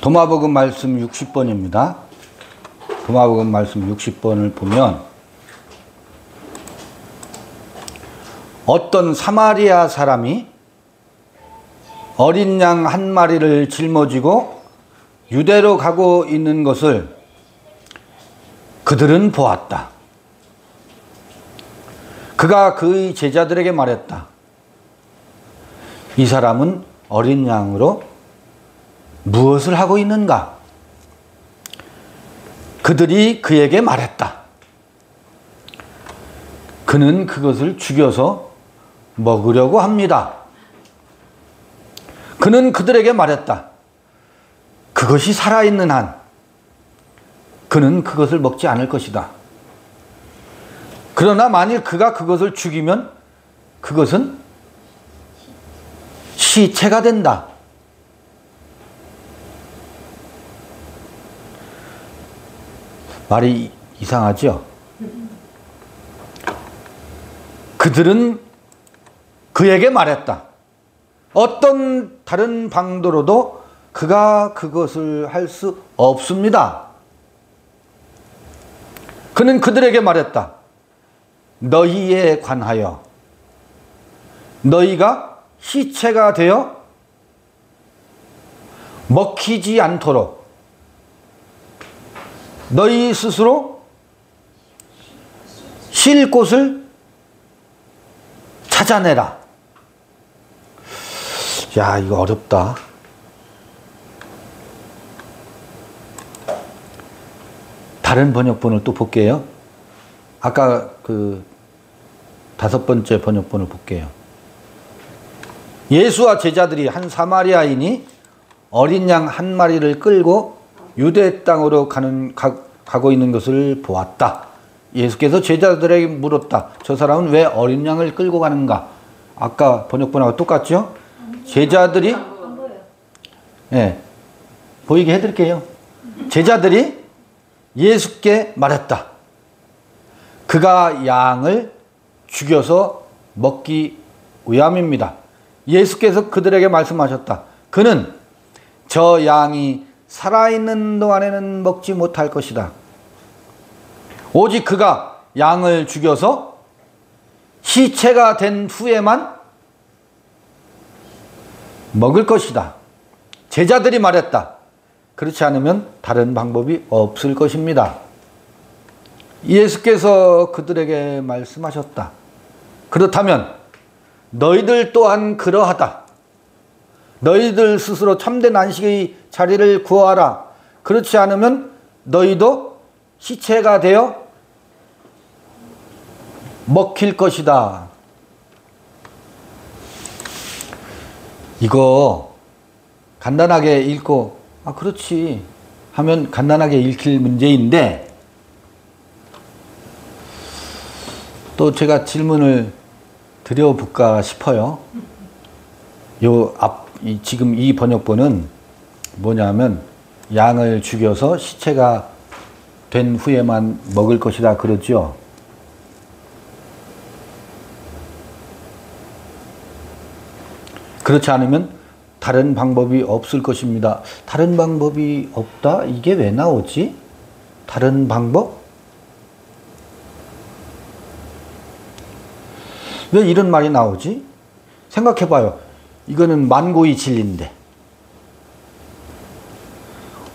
도마복음 말씀 60번입니다. 도마복음 말씀 60번을 보면 어떤 사마리아 사람이 어린 양 한 마리를 짊어지고 유대로 가고 있는 것을 그들은 보았다. 그가 그의 제자들에게 말했다. 이 사람은 어린 양으로 무엇을 하고 있는가? 그들이 그에게 말했다. 그는 그것을 죽여서 먹으려고 합니다. 그는 그들에게 말했다. 그것이 살아있는 한 그는 그것을 먹지 않을 것이다. 그러나 만일 그가 그것을 죽이면 그것은 시체가 된다. 말이 이상하죠? 그들은 그에게 말했다. 어떤 다른 방도로도 그가 그것을 할 수 없습니다. 그는 그들에게 말했다. 너희에 관하여 너희가 시체가 되어 먹히지 않도록 너희 스스로 쉴 곳을 찾아내라. 야, 이거 어렵다. 다른 번역본을 또 볼게요. 아까 그 5번째 번역본을 볼게요. 예수와 제자들이 한 사마리아인이 어린 양 한 마리를 끌고 유대 땅으로 가고 있는 것을 보았다. 예수께서 제자들에게 물었다. 저 사람은 왜 어린 양을 끌고 가는가? 아까 번역본하고 똑같죠? 제자들이 네, 보이게 해드릴게요. 제자들이 예수께 말했다. 그가 양을 죽여서 먹기 위함입니다. 예수께서 그들에게 말씀하셨다. 그는 저 양이 살아있는 동안에는 먹지 못할 것이다. 오직 그가 양을 죽여서 시체가 된 후에만 먹을 것이다. 제자들이 말했다. 그렇지 않으면 다른 방법이 없을 것입니다. 예수께서 그들에게 말씀하셨다. 그렇다면 너희들 또한 그러하다. 너희들 스스로 참된 안식의 자리를 구하라. 그렇지 않으면 너희도 시체가 되어 먹힐 것이다. 이거 간단하게 읽고 아 그렇지 하면 간단하게 읽힐 문제인데 또 제가 질문을 드려볼까 싶어요. 지금 이 번역본은 뭐냐면 양을 죽여서 시체가 된 후에만 먹을 것이다 그러죠. 그렇지 않으면 다른 방법이 없을 것입니다. 다른 방법이 없다? 이게 왜 나오지? 다른 방법? 왜 이런 말이 나오지? 생각해봐요. 이거는 만고의 진리인데.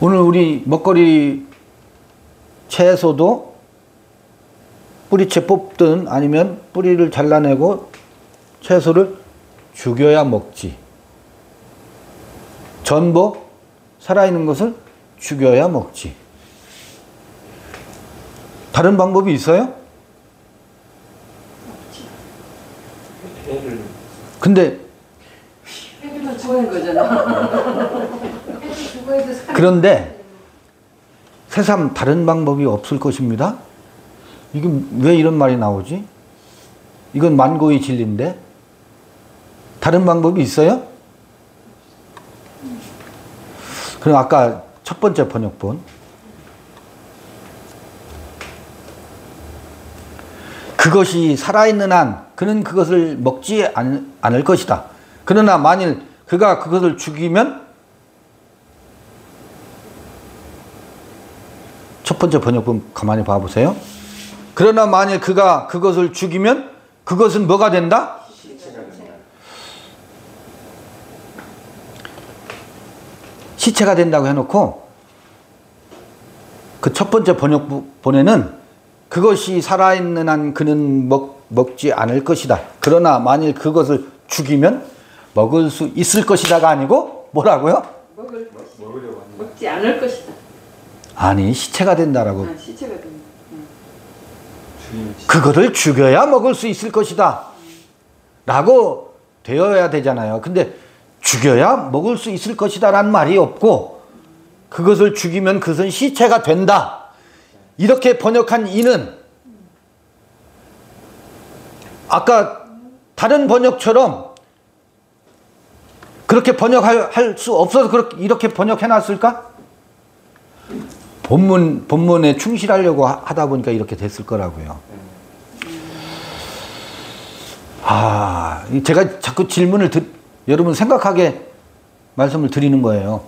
오늘 우리 먹거리 채소도 뿌리채 뽑든 아니면 뿌리를 잘라내고 채소를 죽여야 먹지. 전부 살아있는 것을 죽여야 먹지. 다른 방법이 있어요? 근데 그런데 새삼 다른 방법이 없을 것입니다. 이게 왜 이런 말이 나오지? 이건 만고의 진리인데 다른 방법이 있어요? 그럼 아까 첫 번째 번역본 그것이 살아있는 한 그는 그것을 먹지 않을 것이다. 그러나 만일 그가 그것을 죽이면 번째 번역본 가만히 봐보세요. 그러나 만일 그가 그것을 죽이면 그것은 뭐가 된다? 시체가 된다고 해놓고 그 첫 번째 번역본에는 그것이 살아있는 한 그는 먹지 않을 것이다. 그러나 만일 그것을 죽이면 먹을 수 있을 것이다가 아니고 뭐라고요? 먹지 않을 것이다. 아니, 시체가 된다라고. 시체가 된다. 그거를 죽여야 먹을 수 있을 것이다 라고 되어야 되잖아요. 근데 죽여야 먹을 수 있을 것이다 라는 말이 없고 그것을 죽이면 그것은 시체가 된다 이렇게 번역한 이는 아까 다른 번역처럼 그렇게 번역할 수 없어서 이렇게 번역해 놨을까? 본문에 충실하려고 하다 보니까 이렇게 됐을 거라고요. 제가 자꾸 질문을 여러분 생각하게 말씀을 드리는 거예요.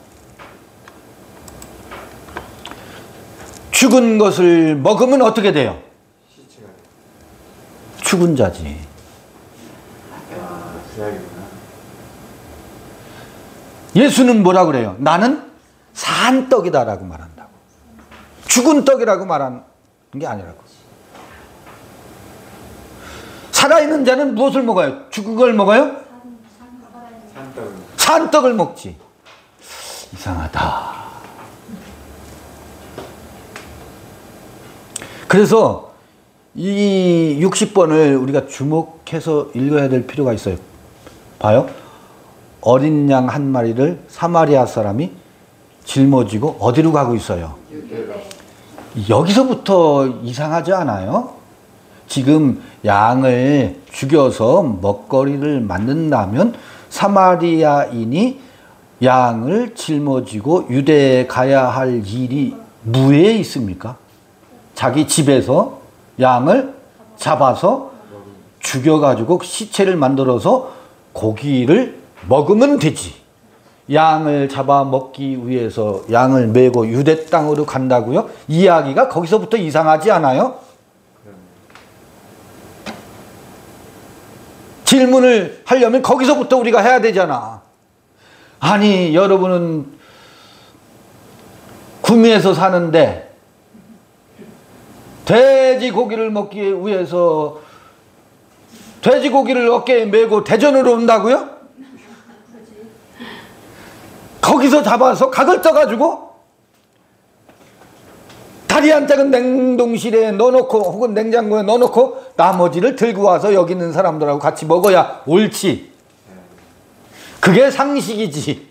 죽은 것을 먹으면 어떻게 돼요? 죽은 자지. 예수는 뭐라 그래요? 나는 산 떡이다라고 말한다고. 죽은 떡이라고 말하는 게 아니라고. 살아있는 자는 무엇을 먹어요? 죽은 걸 먹어요? 산떡을 먹지. 이상하다. 그래서 이 60번을 우리가 주목해서 읽어야 될 필요가 있어요. 봐요. 어린 양 한 마리를 사마리아 사람이 짊어지고 어디로 가고 있어요? 여기서부터 이상하지 않아요? 지금 양을 죽여서 먹거리를 만든다면 사마리아인이 양을 짊어지고 유대에 가야 할 일이 무에 있습니까? 자기 집에서 양을 잡아서 죽여가지고 시체를 만들어서 고기를 먹으면 되지. 양을 잡아 먹기 위해서 양을 메고 유대 땅으로 간다고요? 이야기가 거기서부터 이상하지 않아요? 질문을 하려면 거기서부터 우리가 해야 되잖아. 아니, 여러분은 구미에서 사는데 돼지고기를 먹기 위해서 돼지고기를 어깨에 메고 대전으로 온다고요? 거기서 잡아서 각을 떠가지고 다리 한 짝은 냉동실에 넣어놓고 혹은 냉장고에 넣어놓고 나머지를 들고 와서 여기 있는 사람들하고 같이 먹어야 옳지. 그게 상식이지.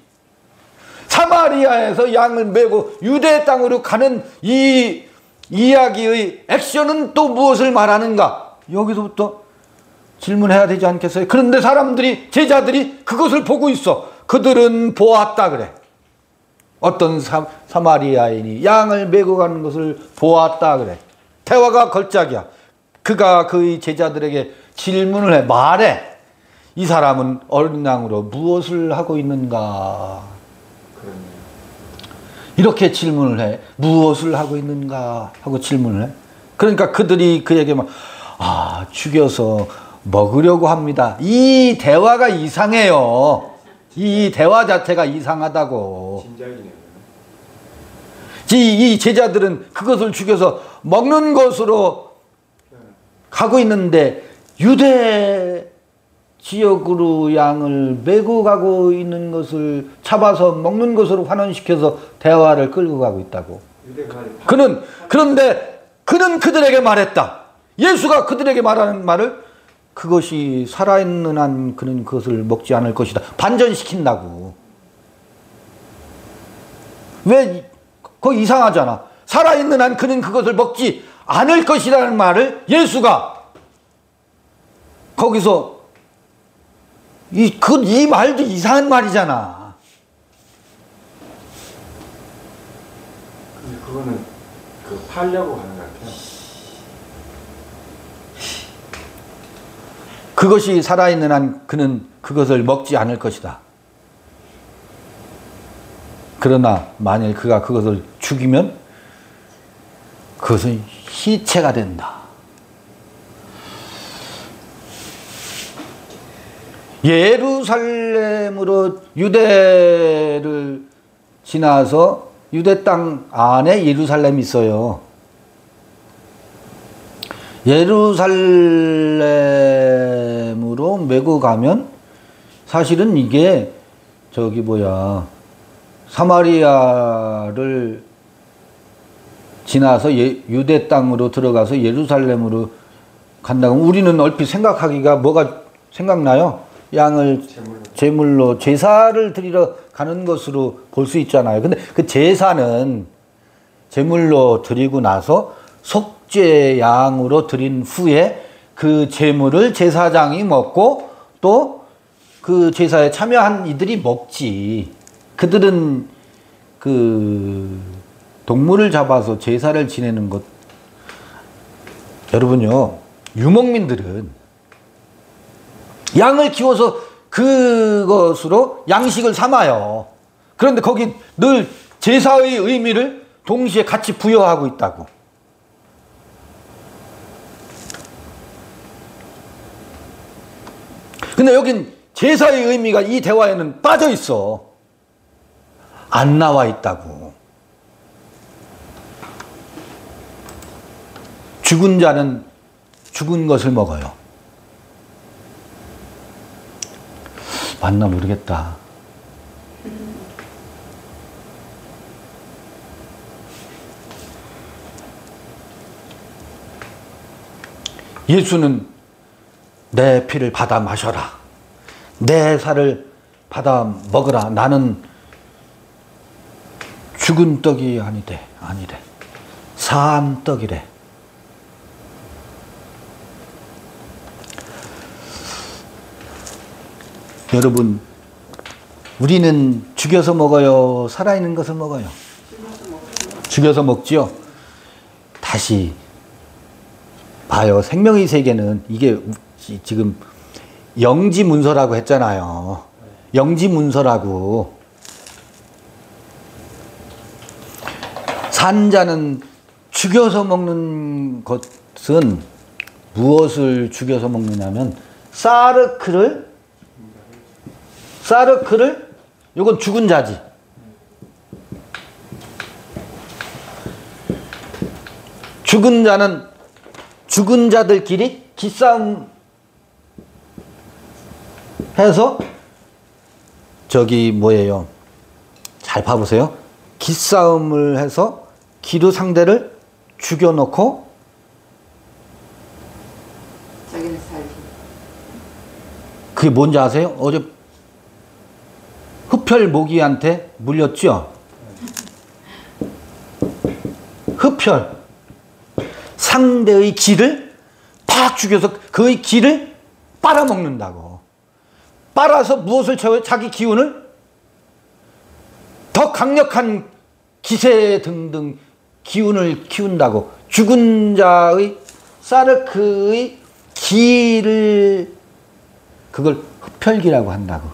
사마리아에서 양을 메고 유대 땅으로 가는 이 이야기의 액션은 또 무엇을 말하는가? 여기서부터 질문해야 되지 않겠어요? 그런데 사람들이, 제자들이 그것을 보고 있어. 그들은 보았다 그래. 어떤 사마리아인이 양을 메고 가는 것을 보았다 그래. 대화가 걸작이야. 그가 그의 제자들에게 질문을 해. 말해. 이 사람은 어린 양으로 무엇을 하고 있는가? 이렇게 질문을 해. 무엇을 하고 있는가? 하고 질문을 해. 그러니까 그들이 그에게 막 죽여서 먹으려고 합니다. 이 대화가 이상해요. 이 대화 자체가 이상하다고. 진작이네요. 이 제자들은 그것을 죽여서 먹는 것으로 가고 있는데 유대 지역으로 양을 메고 가고 있는 것을 잡아서 먹는 것으로 환원시켜서 대화를 끌고 가고 있다고. 그런데 그는 그들에게 말했다. 예수가 그들에게 말하는 말을 그것이 살아있는 한 그는 그것을 먹지 않을 것이다. 반전시킨다고. 왜? 그거 이상하잖아. 살아있는 한 그는 그것을 먹지 않을 것이라는 말을 예수가 거기서 이 말도 이상한 말이잖아. 근데 그거는 팔려고 하는 것 같아요. 그것이 살아있는 한 그는 그것을 먹지 않을 것이다. 그러나 만일 그가 그것을 죽이면 그것은 시체가 된다. 예루살렘으로 유대를 지나서 유대 땅 안에 예루살렘이 있어요. 예루살렘으로 메고 가면 사실은 이게 사마리아를 지나서 유대 땅으로 들어가서 예루살렘으로 간다고 하면 우리는 얼핏 생각하기가 뭐가 생각나요? 양을 제물로 제사를 드리러 가는 것으로 볼 수 있잖아요. 근데 그 제사는 제물로 드리고 나서 속죄 양으로 드린 후에 그 제물을 제사장이 먹고 또 그 제사에 참여한 이들이 먹지. 그들은 그 동물을 잡아서 제사를 지내는 것. 여러분요, 유목민들은 양을 키워서 그것으로 양식을 삼아요. 그런데 거기 늘 제사의 의미를 동시에 같이 부여하고 있다고. 근데 여긴 제사의 의미가 이 대화에는 빠져 있어. 안 나와 있다고. 죽은 자는 죽은 것을 먹어요. 맞나 모르겠다. 예수는 내 피를 받아 마셔라. 내 살을 받아 먹으라. 나는 죽은 떡이 아니래. 산 떡이래. 여러분, 우리는 죽여서 먹어요? 살아있는 것을 먹어요? 죽여서 먹지요? 다시 봐요. 생명의 세계는 이게 지금 영지문서라고 했잖아요. 영지문서라고. 산자는 죽여서 먹는 것은 무엇을 죽여서 먹느냐면 사르크를 요건 죽은 자지. 죽은 자는 죽은 자들끼리 기싸움 해서 잘 봐보세요. 기싸움을 해서 기도 상대를 죽여놓고 자기는 살기. 그게 뭔지 아세요? 어제 흡혈 모기한테 물렸죠? 흡혈. 상대의 기를 팍 죽여서 그의 기를 빨아먹는다고. 빨아서 무엇을 채워요? 자기 기운을 더 강력한 기세 등등 기운을 키운다고. 죽은 자의 사르크의 기를 그걸 흡혈기라고 한다고.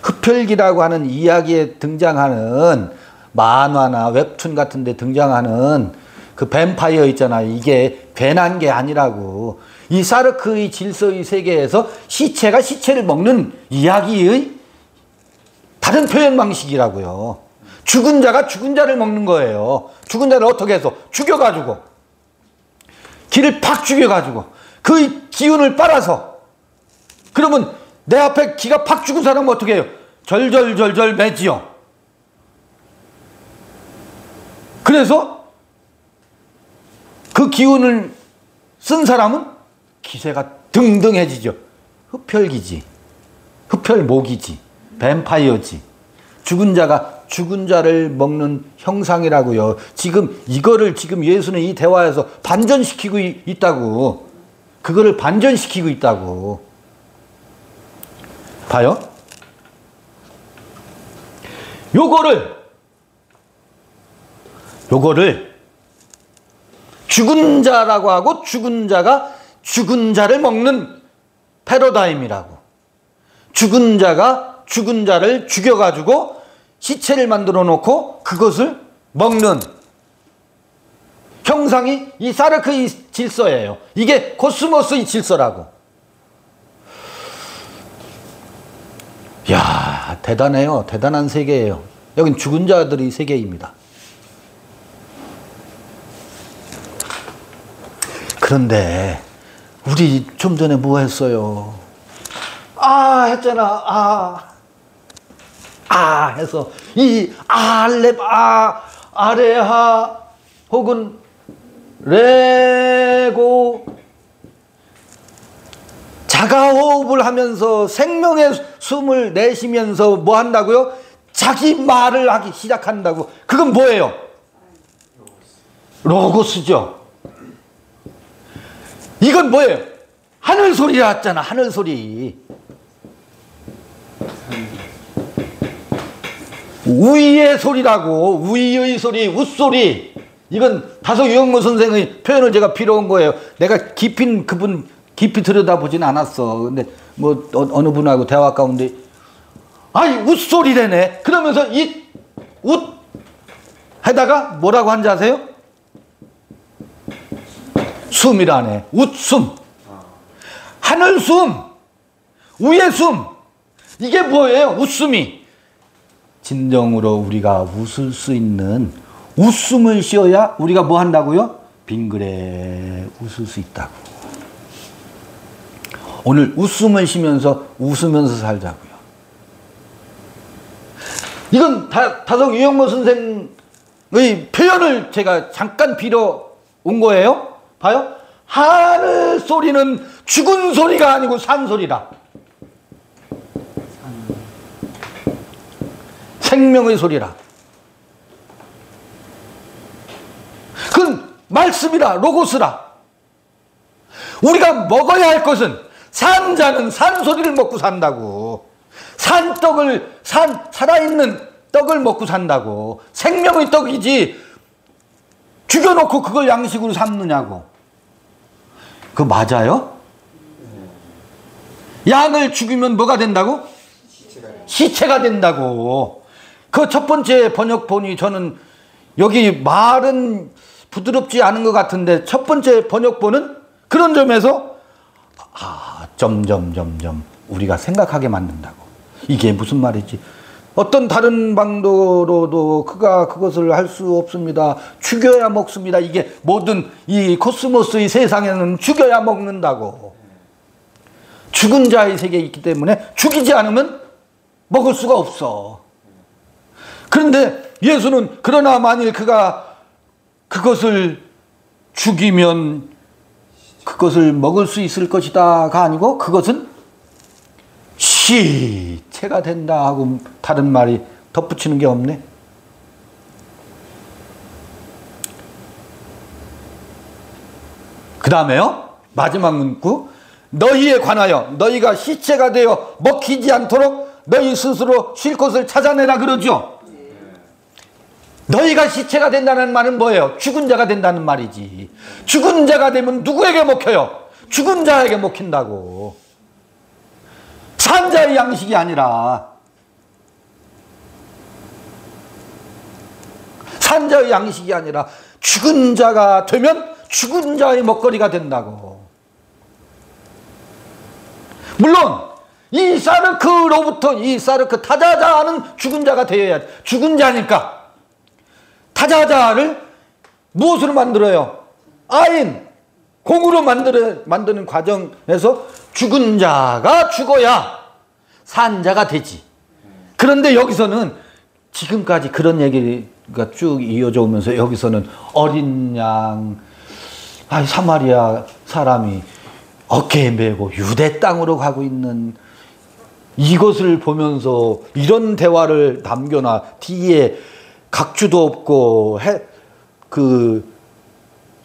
흡혈기라고 하는 이야기에 등장하는 만화나 웹툰 같은 데 등장하는 그 뱀파이어 있잖아요. 이게 괜한 게 아니라고. 이 사르크의 질서의 세계에서 시체가 시체를 먹는 이야기의 다른 표현 방식이라고요. 죽은 자가 죽은 자를 먹는 거예요. 죽은 자를 어떻게 해서? 죽여가지고. 기를 팍 죽여가지고. 그 기운을 빨아서. 그러면 내 앞에 기가 팍 죽은 사람은 어떻게 해요? 절절절절 매지요. 그래서 그 기운을 쓴 사람은 기세가 등등해지죠. 흡혈기지. 흡혈목이지. 뱀파이어지. 죽은 자가 죽은 자를 먹는 형상이라고요. 이거를 예수는 이 대화에서 반전시키고 있다고. 그거를 반전시키고 있다고. 봐요. 요거를 죽은 자라고 하고 죽은 자가 죽은 자를 먹는 패러다임이라고. 죽은 자가 죽은 자를 죽여가지고 시체를 만들어 놓고 그것을 먹는 형상이 이 사르크의 질서예요. 이게 코스모스의 질서라고. 야, 대단해요. 대단한 세계예요. 여긴 죽은 자들의 세계입니다. 그런데 우리 좀 전에 뭐 했어요? 했잖아. 해서 이 알렙 아레하 혹은 레고 자가호흡을 하면서 생명의 숨을 내쉬면서 뭐 한다고요? 자기 말을 하기 시작한다고. 그건 뭐예요? 로고스죠. 이건 뭐예요? 하늘 소리 났잖아. 하늘 소리. 우위의 소리라고. 우위의 소리, 웃소리. 이건 다소 유영모 선생의 표현을 제가 빌어온 거예요. 내가 깊이 들여다보진 않았어. 근데 뭐 어느 분하고 대화 가운데 웃소리래네. 그러면서 웃 해다가 뭐라고 한지 아세요? 숨이라네. 웃숨. 하늘 숨. 우의 숨. 이게 뭐예요? 웃숨이. 진정으로 우리가 웃을 수 있는 웃숨을 쉬어야 우리가 뭐 한다고요? 빙그레 웃을 수 있다고. 오늘 웃음을 쉬면서 웃으면서 살자고요. 이건 다소 유영모 선생의 표현을 제가 잠깐 빌어 온 거예요. 봐요. 하늘 소리는 죽은 소리가 아니고 산 소리다. 생명의 소리라. 그건 말씀이라. 로고스라. 우리가 먹어야 할 것은 산 자는 산 소리를 먹고 산다고. 살아있는 떡을 먹고 산다고. 생명의 떡이지 죽여놓고 그걸 양식으로 삼느냐고. 그거 맞아요? 양을 죽이면 뭐가 된다고? 시체가 된다고. 그 첫 번째 번역본이 저는 여기 말은 부드럽지 않은 것 같은데 첫 번째 번역본은 그런 점에서 우리가 생각하게 만든다고. 이게 무슨 말이지? 어떤 다른 방도로도 그가 그것을 할 수 없습니다. 죽여야 먹습니다. 이게 모든 이 코스모스의 세상에는 죽여야 먹는다고. 죽은 자의 세계에 있기 때문에 죽이지 않으면 먹을 수가 없어. 그런데 예수는 그러나 만일 그가 그것을 죽이면 그것을 먹을 수 있을 것이다가 아니고 그것은 시체가 된다 하고 다른 말이 덧붙이는 게 없네. 그 다음에요. 마지막 문구. 너희에 관하여 너희가 시체가 되어 먹히지 않도록 너희 스스로 쉴 곳을 찾아내라 그러죠. 너희가 시체가 된다는 말은 뭐예요? 죽은 자가 된다는 말이지. 죽은 자가 되면 누구에게 먹혀요? 죽은 자에게 먹힌다고. 산 자의 양식이 아니라 산 자의 양식이 아니라 죽은 자가 되면 죽은 자의 먹거리가 된다고. 물론 이 사르크로부터 이 사르크 타자자는 죽은 자가 되어야 돼. 죽은 자니까 타자자를 무엇으로 만들어요? 아인, 공으로 만드는 과정에서 죽은 자가 죽어야 산 자가 되지. 그런데 여기서는 지금까지 그런 얘기가 쭉 이어져 오면서 여기서는 어린 양, 사마리아 사람이 어깨에 메고 유대 땅으로 가고 있는 이것을 보면서 이런 대화를 남겨놔. 뒤에 각주도 없고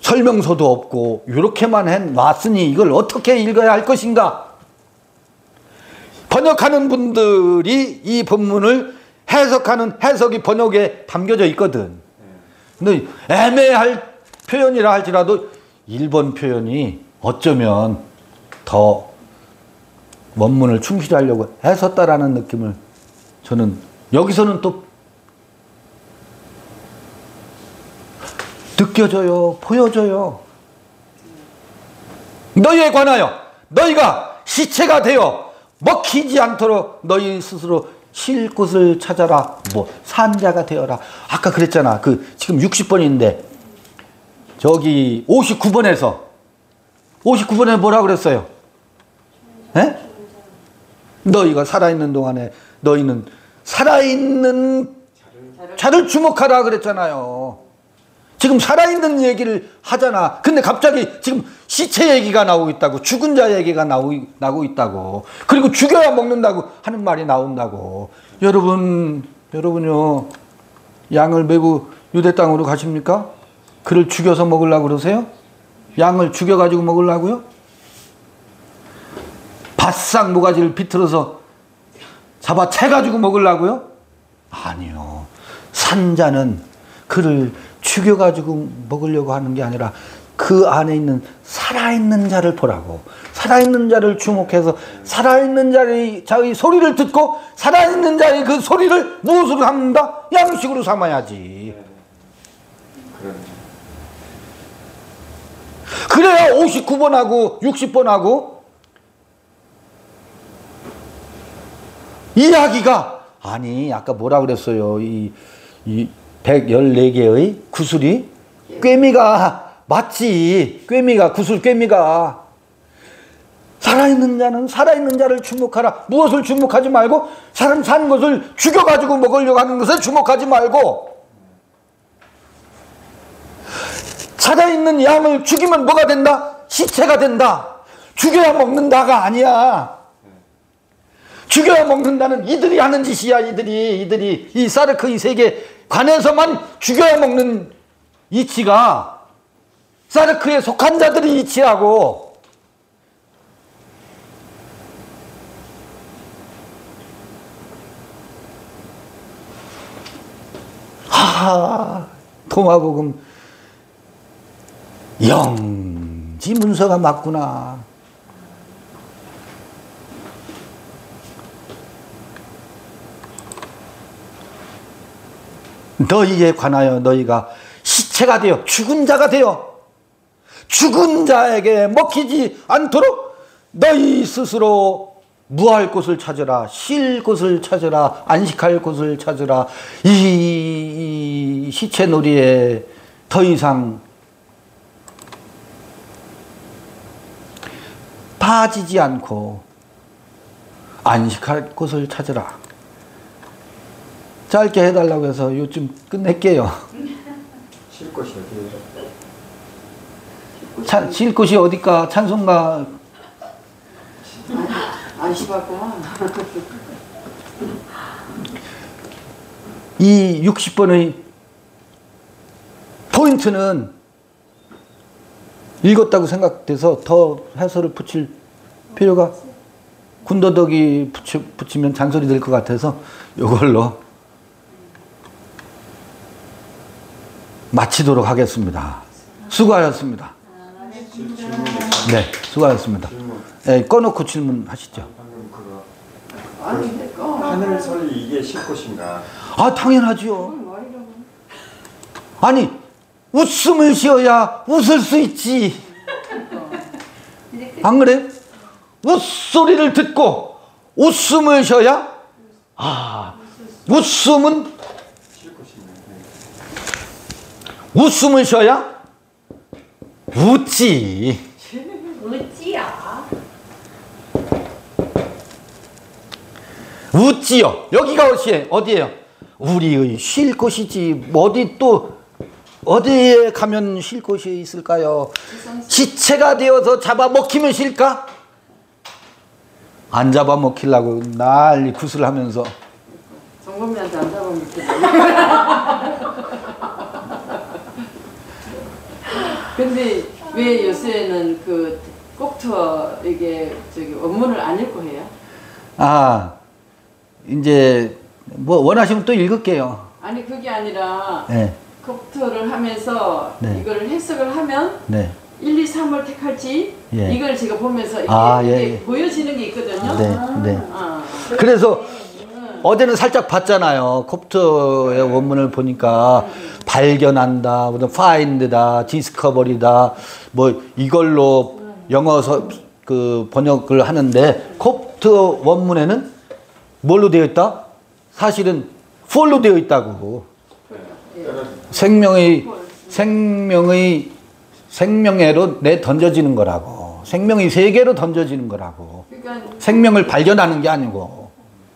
설명서도 없고 이렇게만 해놨으니 이걸 어떻게 읽어야 할 것인가? 번역하는 분들이 이 본문을 해석하는 해석이 번역에 담겨져 있거든. 근데 애매할 표현이라 할지라도 일본 표현이 어쩌면 더 원문을 충실히 하려고 애썼다라는 느낌을 저는 여기서는 또 느껴져요. 보여져요. 너희에 관하여 너희가 시체가 되어 먹히지 않도록 너희 스스로 쉴 곳을 찾아라. 뭐 산자가 되어라. 아까 그랬잖아. 지금 60번인데 저기 59번에 뭐라 그랬어요? 에? 너희가 살아있는 동안에 너희는 살아있는 자를 주목하라 그랬잖아요. 지금 살아있는 얘기를 하잖아. 근데 갑자기 지금 시체 얘기가 나오고 있다고, 죽은 자 얘기가 나오고 있다고, 그리고 죽여야 먹는다고 하는 말이 나온다고. 여러분요, 양을 메고 유대 땅으로 가십니까? 그를 죽여서 먹으려고 그러세요? 양을 죽여가지고 먹으려고요? 바싹 모가지를 비틀어서 잡아채가지고 먹으려고요? 아니요. 산자는 그를 죽여가지고 먹으려고 하는 게 아니라 그 안에 있는 살아있는 자를 보라고. 살아있는 자를 주목해서 살아있는 자의 소리를 듣고 살아있는 자의 그 소리를 무엇으로 삼는다? 양식으로 삼아야지. 그래야 59번하고 60번하고 이야기가, 아니 아까 뭐라 그랬어요? 이 114개의 구슬이 꿰미가 맞지. 꿰미가, 구슬 꿰미가. 살아있는 자는 살아있는 자를 주목하라. 무엇을 주목하지 말고 사람 산 것을 죽여가지고 먹으려고 하는 것을 주목하지 말고, 살아있는 양을 죽이면 뭐가 된다? 시체가 된다. 죽여야 먹는다가 아니야. 죽여야 먹는다는 이들이 하는 짓이야. 이들이 이 사르크 이 세계 관에서만 죽여야 먹는 이치가 사르크에 속한 자들이 이치하고, 도마복음 영지 문서가 맞구나. 너희에 관하여 너희가 시체가 되어 죽은 자가 되어 죽은 자에게 먹히지 않도록 너희 스스로 무할 곳을 찾으라. 쉴 곳을 찾으라. 안식할 곳을 찾으라. 이 시체놀이에 더 이상 빠지지 않고 안식할 곳을 찾으라. 짧게 해달라고 해서 요즘 끝낼게요. 쉴 곳이 어디예요? 쉴 곳이 어딜까? 찬송가. 안심하구나. 이 60번의 포인트는 읽었다고 생각돼서 더 해설을 붙일 필요가, 군더더기 붙이면 잔소리 될 것 같아서 이걸로 마치도록 하겠습니다. 수고하셨습니다. 네, 수고하셨습니다. 네, 꺼놓고 질문하시죠. 방금 그거 하늘설이 이게 쉴 곳인가? 아, 당연하죠. 아니, 웃음을 쉬어야 웃을 수 있지. 안 그래? 웃소리를 듣고 웃음을 쉬어야, 웃음은 웃음을 쉬어야 웃지. 웃지야. 웃지요. 여기가 어디예요? 우리의 쉴 곳이지. 어디에 가면 쉴 곳이 있을까요? 시체가 되어서 잡아먹히면 쉴까? 안 잡아먹히려고 난리 구슬하면서. 정범이한테 안 잡아먹히려고. 근데 왜 요새는 그 꼭투어 이게 원문을 안 읽고 해요? 이제 뭐 원하시면 또 읽을게요. 아니 그게 아니라 네. 꼭투어를 하면서 네. 이거를 해석을 하면 네. 1, 2, 3을 택할지, 예. 이걸 제가 보면서 이게 예. 보여지는 게 있거든요. 네. 네. 아. 그래서 어제는 살짝 봤잖아요. 콥트의 원문을 보니까 발견한다, find다, discovery다, 뭐 이걸로 영어 그 번역을 하는데 콥트 원문에는 뭘로 되어 있다? 사실은 fall로 되어 있다고. 생명애로 내 던져지는 거라고. 생명의 세계로 던져지는 거라고. 그러니까 생명을 발견하는 게 아니고.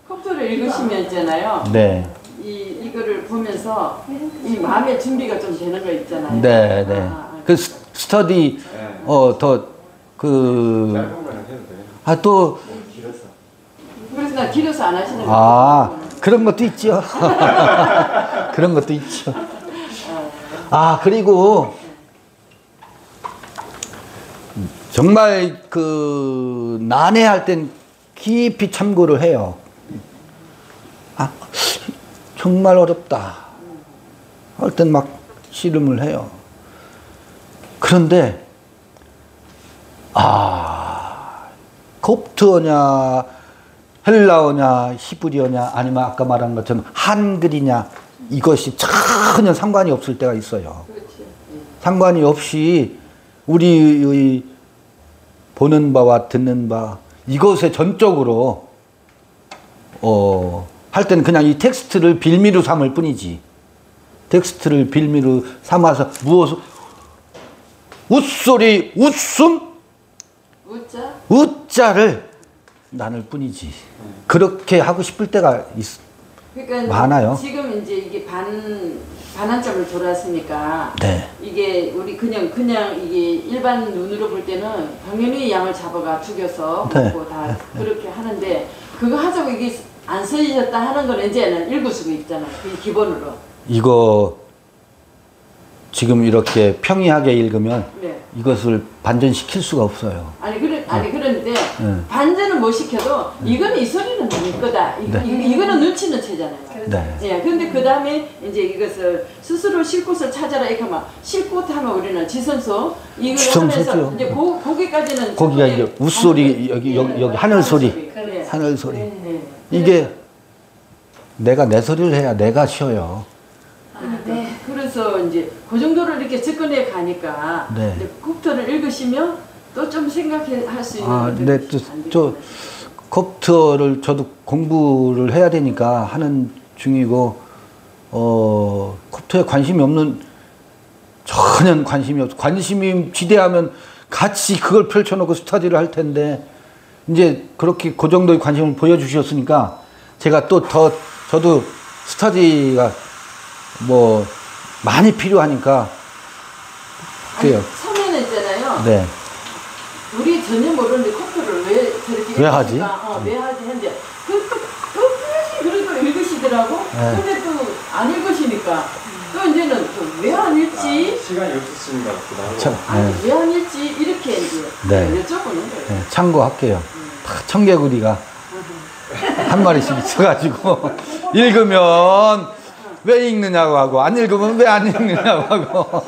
컴퓨터를 읽으시면 있잖아요. 네. 이거를 보면서 이 마음의 준비가 좀 되는 거 있잖아요. 네, 네. 그 스터디 또 그래서 나 길어서 안 하시는 거예요. 그런 것도 있죠. 그런 것도 있죠. 그리고 정말 그 난해할 땐 깊이 참고를 해요. 정말 어렵다 할 땐 막 씨름을 해요. 그런데 콥트어냐 헬라어냐 히브리어냐 아니면 아까 말한 것처럼 한글이냐 이것이 전혀 상관이 없을 때가 있어요. 상관이 없이 우리의 보는 바와 듣는 바 이것에 전적으로 할 때는 그냥 이 텍스트를 빌미로 삼을 뿐이지. 텍스트를 빌미로 삼아서 무엇을 웃소리 웃음 웃자를 나눌 뿐이지. 그렇게 하고 싶을 때가 그러니까 많아요. 지금 이제 이게 반환점을 돌았으니까 네. 이게 우리 그냥 이게 일반 눈으로 볼 때는 당연히 양을 잡아가 죽여서 네. 먹고 다 그렇게 하는데 그거 하자고 이게 안 써지셨다 하는 건 이제는 읽을 수가 있잖아요. 그 기본으로. 이거 지금 이렇게 평이하게 읽으면 네. 이것을 반전시킬 수가 없어요. 그런데 반전은 못 시켜도 이거는 이 소리는 될 거다. 이거는 눈치는 채잖아요. 네. 예, 근데 그 다음에 이제 이것을 스스로 쉴 곳을 찾아라 이렇게 하면 쉴 곳 하면 우리는 지선소 이걸 하면서 이제 거기까지는 거기가 이제 웃소리 여기 하늘 소리, 네. 하늘 소리. 네. 이게 내가 내 소리를 해야 내가 쉬어요. 네. 그래서 이제 그 정도로 이렇게 접근해 가니까 네. 콥트를 읽으시면 또 좀 생각할 수 있는. 네, 저 콥트어를 저도 공부를 해야 되니까 하는 중이고 콥트에 관심이 없는 전혀 관심이 없어. 관심이 지대하면 같이 그걸 펼쳐놓고 스터디를 할 텐데 이제 그렇게 그 정도의 관심을 보여주셨으니까 제가 또 저도 스터디가 뭐 많이 필요하니까 그래요. 처음에는 있잖아요. 네. 우리 전혀 모르는데 콥트를 왜 저렇게 왜 하지? 왜 하지 했는데 그래도 읽으시더라고. 네. 근데 또 안 읽으시니까 또 이제는 또 왜 안 읽지? 시간이 없으신가 보다 하고. 왜 안 읽지? 이렇게 이제 여쭤보는 거예요. 네, 참고할게요. 다 청개구리가 한 마리씩 있어가지고 읽으면 왜 읽느냐고 하고 안 읽으면 왜 안 읽느냐고 하고